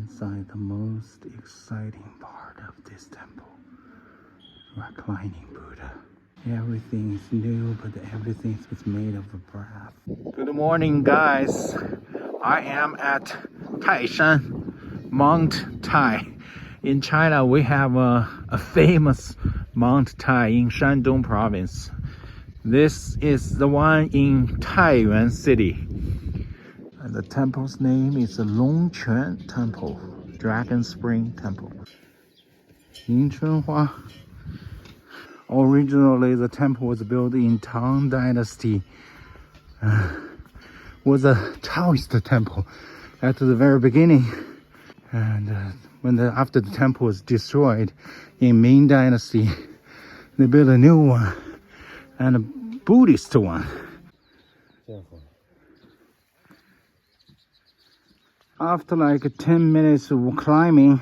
inside the most exciting part of this temple. Reclining Buddha. Everything is new, but everything is made of brass. Good morning, guys. I am at Taishan, Mount Tai. In China, we have a famous Mount Tai in Shandong province. This is the one in Taiyuan City. And the temple's name is the Longquan Temple, Dragon Spring Temple. Yingchunhua. Originally, the temple was built in Tang Dynasty. Was a Taoist temple at the very beginning. And after the temple was destroyed in Ming Dynasty, they built a new one and a Buddhist one. After like 10 minutes of climbing,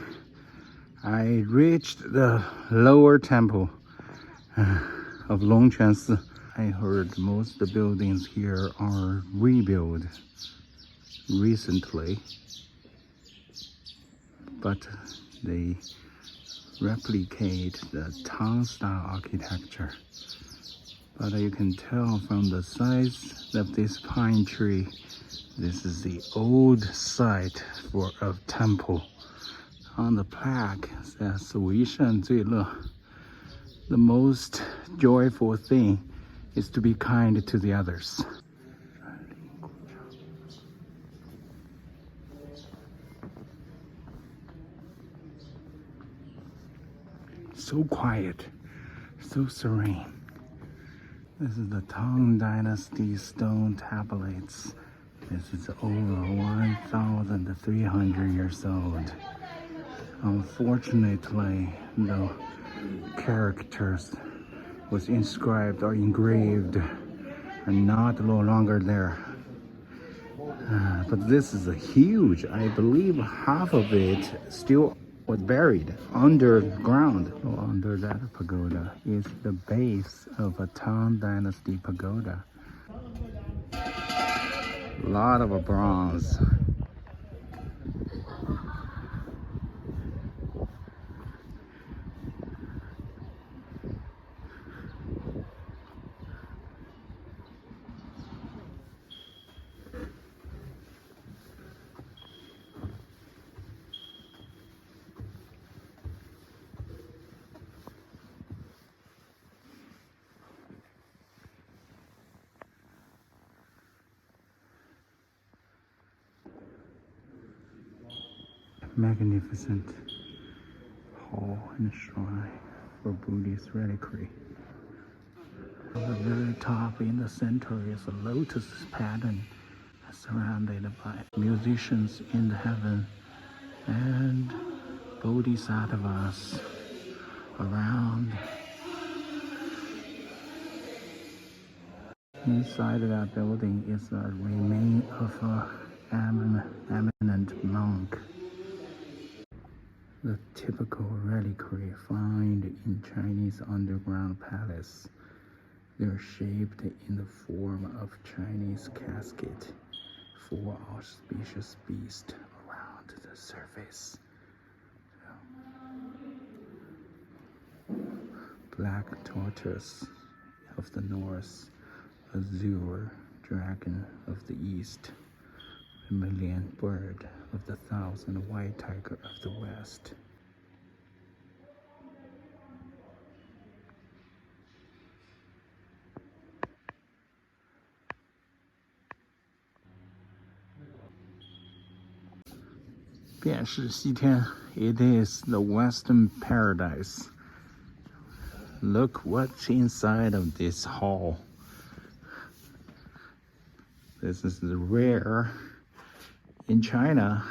I reached the lower temple of Longquan Temple. I heard most of the buildings here are rebuilt recently, but they replicate the Tang style architecture. But you can tell from the size of this pine tree, this is the old site for a temple. On the plaque says 为善最乐. The most joyful thing is to be kind to the others. So quiet, so serene. This is the Tang Dynasty stone tablets. This is over 1,300 years old. Unfortunately, the characters was inscribed or engraved are no longer there. But this is a huge, I believe half of it still was buried underground. Under that pagoda is the base of a Tang Dynasty pagoda. A lot of bronze. Magnificent hall and shrine for Buddhist reliquary. At the very top in the center is a lotus pattern surrounded by musicians in the heaven and bodhisattvas around. Inside that building is a remain of an eminent monk. The typical reliquary found in Chinese underground palace. They're shaped in the form of Chinese casket, 4 auspicious beasts around the surface. Black tortoise of the north, azure dragon of the east, Vermilion bird of the south, and white tiger of the west. It is the Western paradise. Look what's inside of this hall. This is rare. In China,